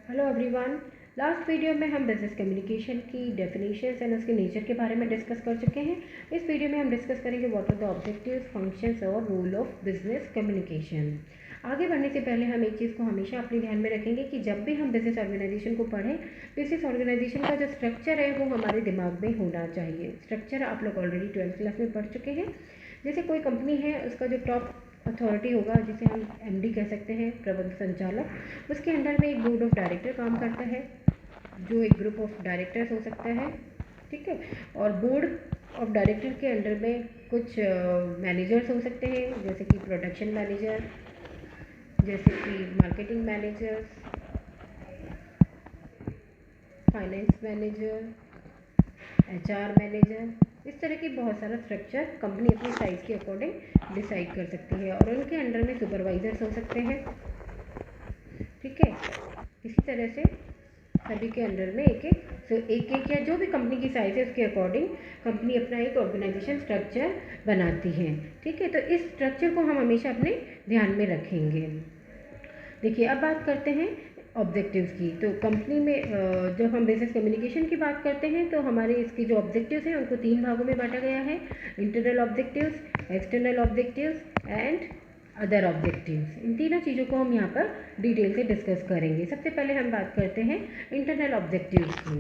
Hello everyone. Last video में हम business communication की डेफिनेशंस एंड उसके नेचर के बारे में डिस्कस कर चुके हैं। इस वीडियो में हम डिस्कस करेंगे what are the objectives, functions और रोल ऑफ बिजनेस कम्युनिकेशन। आगे बढ़ने से पहले हम एक चीज़ को हमेशा अपने ध्यान में रखेंगे कि जब भी हम बिजनेस ऑर्गेनाइजेशन को पढ़ें तो इस ऑर्गेनाइजेशन का जो स्ट्रक्चर है वो हमारे दिमाग में होना चाहिए। स्ट्रक्चर आप लोग ऑलरेडी 12th क्लास में पढ़ चुके हैं। जैसे कोई कंपनी है, उसका जो टॉप अथॉरिटी होगा, जिसे हम एमडी कह सकते हैं, प्रबंध संचालक, उसके अंडर में एक बोर्ड ऑफ डायरेक्टर काम करता है, जो एक ग्रुप ऑफ डायरेक्टर्स हो सकता है। ठीक है। और बोर्ड ऑफ डायरेक्टर के अंडर में कुछ मैनेजर्स हो सकते हैं, जैसे कि प्रोडक्शन मैनेजर, जैसे कि marketing manager, finance manager, HR manager. इस तरह की बहुत सारा स्ट्रक्चर कंपनी अपनी साइज़ के अकॉर्डिंग डिसाइड कर सकती है। और उनके अंडर में सुपरवाइजर्स हो सकते हैं। ठीक है। इसी तरह से सभी के अंडर में एक या जो भी कंपनी की साइज़ है उसके अकॉर्डिंग कंपनी अपना एक ऑर्गेनाइजेशन स्ट्रक्चर बनाती है। ठीक है। तो इस स्ट्रक्चर को हम हमेशा अपने ध्यान में रखेंगे। देखिए, अब बात करते हैं ऑब्जेक्टिव्स की। तो कंपनी में जब हम बिजनेस कम्युनिकेशन की बात करते हैं तो हमारे इसकी जो ऑब्जेक्टिव्स हैं उनको 3 भागों में बांटा गया है: internal objectives, external objectives and other objectives. इन तीनों चीज़ों को हम यहाँ पर डिटेल से डिस्कस करेंगे। सबसे पहले हम बात करते हैं इंटरनल ऑब्जेक्टिव्स की।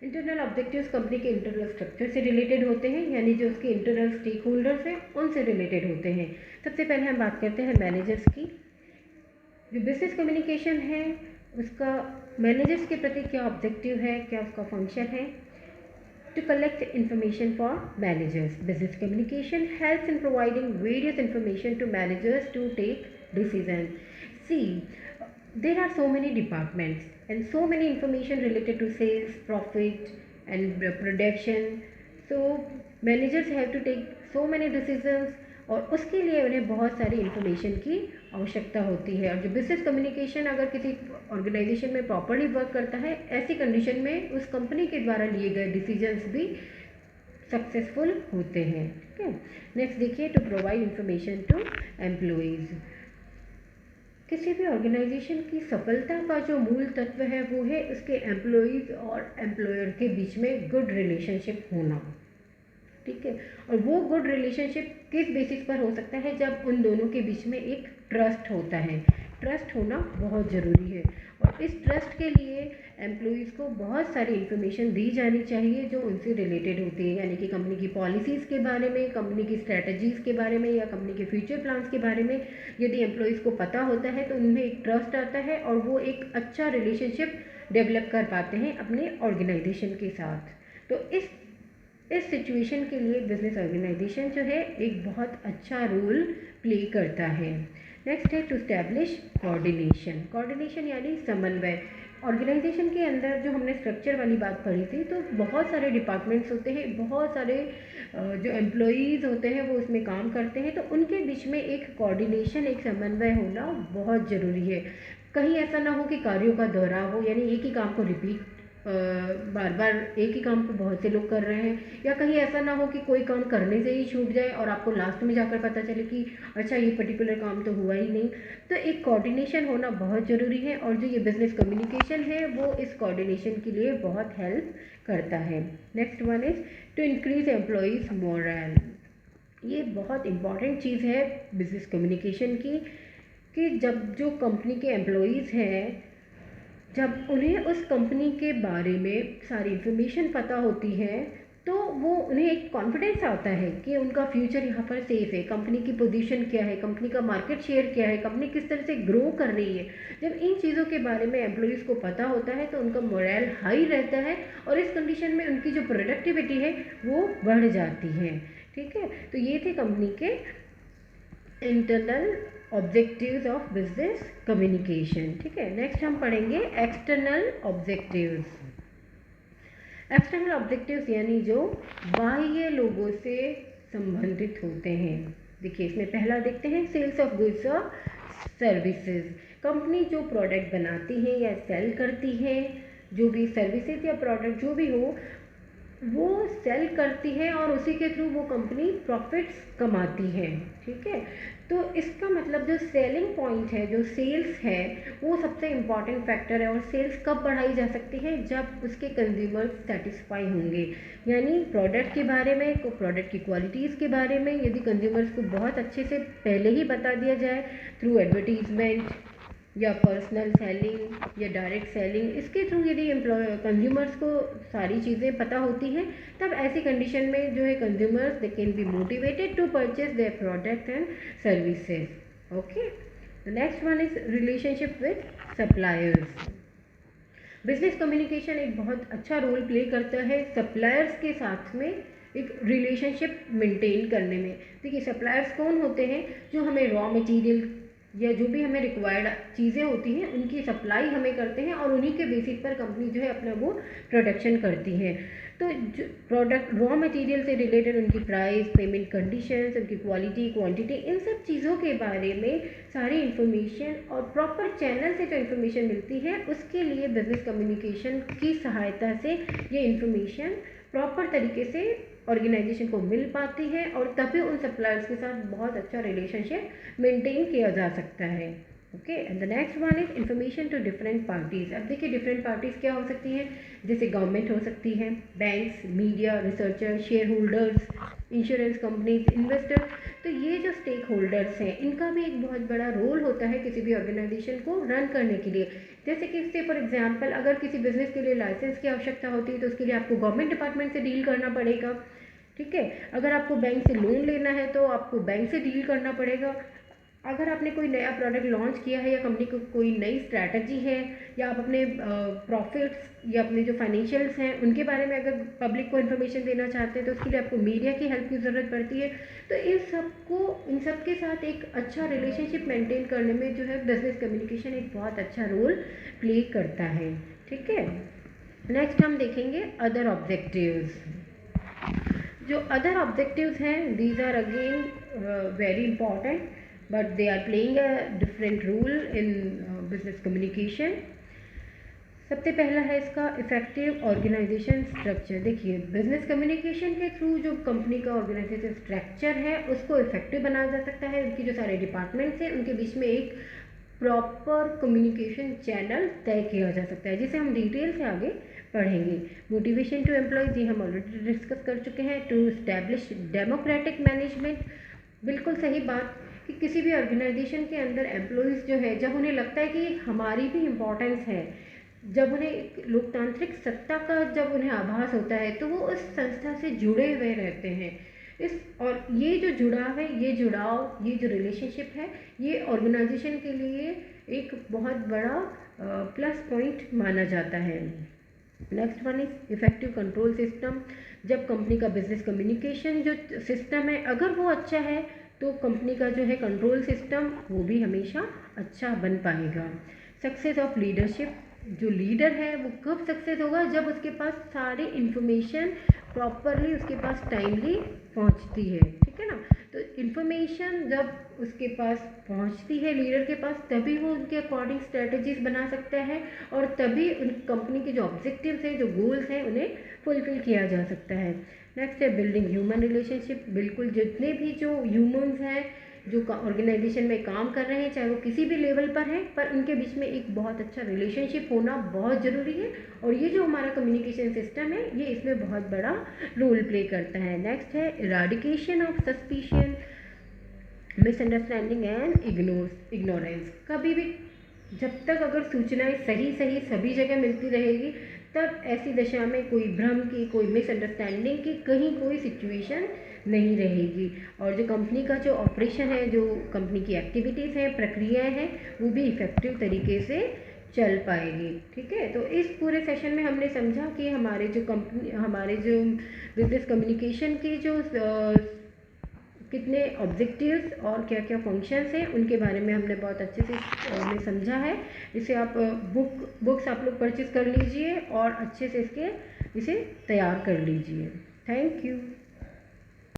इंटरनल ऑब्जेक्टिव्स कंपनी के इंटरनल स्ट्रक्चर से रिलेटेड होते हैं, यानी जो उसके इंटरनल स्टेक होल्डर्स हैं उनसे रिलेटेड होते हैं। सबसे पहले हम बात करते हैं मैनेजर्स की। जो बिजनेस कम्युनिकेशन है उसका मैनेजर्स के प्रति क्या ऑब्जेक्टिव है, क्या उसका फंक्शन है? To collect information for managers. Business communication helps in providing various information to managers to take decision. See, there are so many departments and so many information related to sales, profit and production. So managers have to take so many decisions और उसके लिए उन्हें बहुत सारी information की आवश्यकता होती है। और जो बिजनेस कम्युनिकेशन अगर किसी ऑर्गेनाइजेशन में प्रॉपरली वर्क करता है, ऐसी कंडीशन में उस कंपनी के द्वारा लिए गए डिसीजंस भी सक्सेसफुल होते हैं। ठीक है। नेक्स्ट देखिए, to provide information to employees. किसी भी ऑर्गेनाइजेशन की सफलता का जो मूल तत्व है वो है उसके एम्प्लॉइज़ और एम्प्लॉयर के बीच में गुड रिलेशनशिप होना। ठीक है। और वो गुड रिलेशनशिप किस बेसिस पर हो सकता है? जब उन दोनों के बीच में एक ट्रस्ट होता है। ट्रस्ट होना बहुत ज़रूरी है और इस ट्रस्ट के लिए एम्प्लॉइज़ को बहुत सारी इन्फॉर्मेशन दी जानी चाहिए जो उनसे रिलेटेड होती है, यानी कि कंपनी की पॉलिसीज़ के बारे में, कंपनी की स्ट्रैटेजीज़ के बारे में या कंपनी के फ्यूचर प्लान्स के बारे में। यदि एम्प्लॉइज़ को पता होता है तो उनमें एक ट्रस्ट आता है और वो एक अच्छा रिलेशनशिप डेवलप कर पाते हैं अपने ऑर्गेनाइजेशन के साथ। तो इस सिचुएशन के लिए बिजनेस ऑर्गेनाइजेशन जो है एक बहुत अच्छा रोल प्ले करता है। नेक्स्ट है टू स्टैब्लिश कोऑर्डिनेशन। कोऑर्डिनेशन यानी समन्वय। ऑर्गेनाइजेशन के अंदर जो हमने स्ट्रक्चर वाली बात पढ़ी थी, तो बहुत सारे डिपार्टमेंट्स होते हैं, बहुत सारे जो एम्प्लॉयज़ होते हैं वो उसमें काम करते हैं, तो उनके बीच में एक कोऑर्डिनेशन, एक समन्वय होना बहुत ज़रूरी है। कहीं ऐसा ना हो कि कार्यों का दोहराव हो, यानी एक ही काम को रिपीट बार बार एक ही काम को बहुत से लोग कर रहे हैं, या कहीं ऐसा ना हो कि कोई काम करने से ही छूट जाए और आपको लास्ट में जाकर पता चले कि अच्छा ये पर्टिकुलर काम तो हुआ ही नहीं। तो एक कोऑर्डिनेशन होना बहुत ज़रूरी है और जो ये बिजनेस कम्युनिकेशन है वो इस कोऑर्डिनेशन के लिए बहुत हेल्प करता है। Next one is to increase employees morale. ये बहुत इम्पॉर्टेंट चीज़ है बिजनेस कम्युनिकेशन की, कि जब जो कंपनी के एम्प्लॉयज़ हैं, जब उन्हें उस कंपनी के बारे में सारी इन्फॉर्मेशन पता होती है तो वो उन्हें एक कॉन्फिडेंस आता है कि उनका फ्यूचर यहाँ पर सेफ है, कंपनी की पोजीशन क्या है, कंपनी का मार्केट शेयर क्या है, कंपनी किस तरह से ग्रो कर रही है। जब इन चीज़ों के बारे में एम्प्लॉयज़ को पता होता है तो उनका मोरल हाई रहता है और इस कंडीशन में उनकी जो प्रोडक्टिविटी है वो बढ़ जाती है। ठीक है। तो ये थे कंपनी के internal objectives of business communication. ठीक है। नेक्स्ट हम पढ़ेंगे एक्सटर्नल ऑब्जेक्टिव्स। एक्सटर्नल ऑब्जेक्टिव्स यानी जो बाह्य लोगों से संबंधित होते हैं। देखिए, इसमें पहला देखते हैं सेल्स ऑफ गुड्स और सर्विसेज। कंपनी जो प्रोडक्ट बनाती है या सेल करती है, जो भी सर्विसेज या प्रोडक्ट जो भी हो, वो सेल करती है और उसी के थ्रू वो कंपनी प्रॉफिट्स कमाती है। ठीक है। तो तो इसका मतलब जो सेलिंग पॉइंट है, जो सेल्स है, वो सबसे इम्पॉर्टेंट फैक्टर है। और सेल्स कब बढ़ाई जा सकती है? जब उसके कंज्यूमर्स सेटिस्फाई होंगे, यानी प्रोडक्ट के बारे में, प्रोडक्ट की क्वालिटीज़ के बारे में यदि कंज्यूमर्स को बहुत अच्छे से पहले ही बता दिया जाए थ्रू एडवर्टीजमेंट या पर्सनल सेलिंग या डायरेक्ट सेलिंग, इसके थ्रू यदि कंज्यूमर्स को सारी चीज़ें पता होती हैं, तब ऐसी कंडीशन में जो है consumers they can be motivated to purchase their product and services. Okay, the next one is relationship with suppliers. Business communication एक बहुत अच्छा रोल प्ले करता है सप्लायर्स के साथ में एक रिलेशनशिप मेंटेन करने में। देखिए, सप्लायर्स कौन होते हैं? जो हमें रॉ मटेरियल या जो भी हमें रिक्वायर्ड चीज़ें होती हैं उनकी सप्लाई हमें करते हैं, और उन्हीं के बेसिस पर कंपनी जो है अपना वो प्रोडक्शन करती है। तो जो प्रोडक्ट रॉ मटेरियल से रिलेटेड उनकी प्राइस, पेमेंट कंडीशंस, उनकी क्वालिटी, क्वांटिटी, इन सब चीज़ों के बारे में सारी इन्फॉर्मेशन और प्रॉपर चैनल से जो इन्फॉर्मेशन मिलती है, उसके लिए बिजनेस कम्युनिकेशन की सहायता से ये इन्फॉर्मेशन प्रॉपर तरीके से ऑर्गेनाइजेशन को मिल पाती है, और तभी उन सप्लायर्स के साथ बहुत अच्छा रिलेशनशिप मेंटेन किया जा सकता है। Okay, and the next one is information to different parties. अब देखिए, डिफरेंट पार्टीज़ क्या हो सकती हैं? जैसे गवर्नमेंट हो सकती है, banks, media, researcher, share holders, insurance companies, investor. तो ये जो स्टेक होल्डर्स हैं, इनका भी एक बहुत बड़ा रोल होता है किसी भी ऑर्गेनाइजेशन को रन करने के लिए। जैसे कि इससे फॉर एग्जांपल, अगर किसी बिजनेस के लिए लाइसेंस की आवश्यकता होती है, तो उसके लिए आपको गवर्नमेंट डिपार्टमेंट से डील करना पड़ेगा। ठीक है, अगर आपको बैंक से लोन लेना है तो आपको बैंक से डील करना पड़ेगा। अगर आपने कोई नया प्रोडक्ट लॉन्च किया है, या कंपनी को कोई नई स्ट्रैटेजी है, या आप अपने प्रॉफिट्स या अपने जो फाइनेंशियल्स हैं उनके बारे में अगर पब्लिक को इन्फॉर्मेशन देना चाहते हैं, तो उसके लिए आपको मीडिया की हेल्प की ज़रूरत पड़ती है। तो इन सब के साथ एक अच्छा रिलेशनशिप मेंटेन करने में जो है बिजनेस कम्युनिकेशन एक बहुत अच्छा रोल प्ले करता है। ठीक है, नेक्स्ट हम देखेंगे अदर ऑब्जेक्टिव्स। जो अदर ऑब्जेक्टिव्स हैं, these are again very important, but they are playing a different role in business communication. सबसे पहला है इसका इफेक्टिव ऑर्गेनाइजेशन स्ट्रक्चर। देखिए, बिजनेस कम्युनिकेशन के थ्रू जो कंपनी का ऑर्गेनाइजेशन स्ट्रक्चर है उसको इफेक्टिव बनाया जा सकता है। उनकी जो सारे डिपार्टमेंट्स हैं उनके बीच में एक प्रॉपर कम्युनिकेशन चैनल तय किया जा सकता है, जिसे हम डिटेल से आगे पढ़ेंगे। मोटिवेशन टू एम्प्लॉयज़, ये हम ऑलरेडी डिस्कस कर चुके हैं। टू इस्टेब्लिश डेमोक्रेटिक मैनेजमेंट, बिल्कुल सही बात कि किसी भी ऑर्गेनाइजेशन के अंदर एम्प्लॉयज़ जो है, जब उन्हें लगता है कि हमारी भी इम्पोर्टेंस है, जब उन्हें लोकतांत्रिक सत्ता का जब उन्हें आभास होता है, तो वो उस संस्था से जुड़े हुए रहते हैं। और ये जो जुड़ाव है, ये जुड़ाव, ये जो रिलेशनशिप है, ये ऑर्गेनाइजेशन के लिए एक बहुत बड़ा प्लस पॉइंट माना जाता है। Next one is effective control system. जब कंपनी का बिजनेस कम्युनिकेशन जो सिस्टम है, अगर वो अच्छा है, तो कंपनी का जो है कंट्रोल सिस्टम वो भी हमेशा अच्छा बन पाएगा। सक्सेस ऑफ लीडरशिप, जो लीडर है वो कब सक्सेस होगा? जब उसके पास सारी इन्फॉर्मेशन प्रॉपरली उसके पास टाइमली पहुंचती है। ठीक है ना? तो इन्फॉर्मेशन जब उसके पास पहुंचती है लीडर के पास, तभी वो उनके अकॉर्डिंग स्ट्रेटजीज बना सकता है, और तभी उन कंपनी के जो ऑब्जेक्टिव्स हैं, जो गोल्स हैं, उन्हें फुलफिल किया जा सकता है। नेक्स्ट है बिल्डिंग ह्यूमन रिलेशनशिप। बिल्कुल, जितने भी जो ह्यूमन्स हैं जो ऑर्गेनाइजेशन में काम कर रहे हैं, चाहे वो किसी भी लेवल पर हैं, पर उनके बीच में एक बहुत अच्छा रिलेशनशिप होना बहुत ज़रूरी है, और ये जो हमारा कम्युनिकेशन सिस्टम है ये इसमें बहुत बड़ा रोल प्ले करता है। नेक्स्ट है eradication of suspicion, misunderstanding and ignorance. कभी भी जब तक अगर सूचनाएं सही सभी जगह मिलती रहेगी, तब ऐसी दशा में कोई भ्रम की, कोई मिसअंडरस्टैंडिंग की कहीं कोई सिचुएशन नहीं रहेगी, और जो कंपनी का जो ऑपरेशन है, जो कंपनी की एक्टिविटीज़ हैं, प्रक्रियाएं हैं, वो भी इफ़ेक्टिव तरीके से चल पाएगी। ठीक है, तो इस पूरे सेशन में हमने समझा कि हमारे जो बिजनेस कम्युनिकेशन की जो कितने ऑब्जेक्टिव्स और क्या क्या फंक्शंस हैं, उनके बारे में हमने बहुत अच्छे से समझा है। इसे आप बुक्स आप लोग परचेज़ कर लीजिए और अच्छे से इसे तैयार कर लीजिए। Thank you.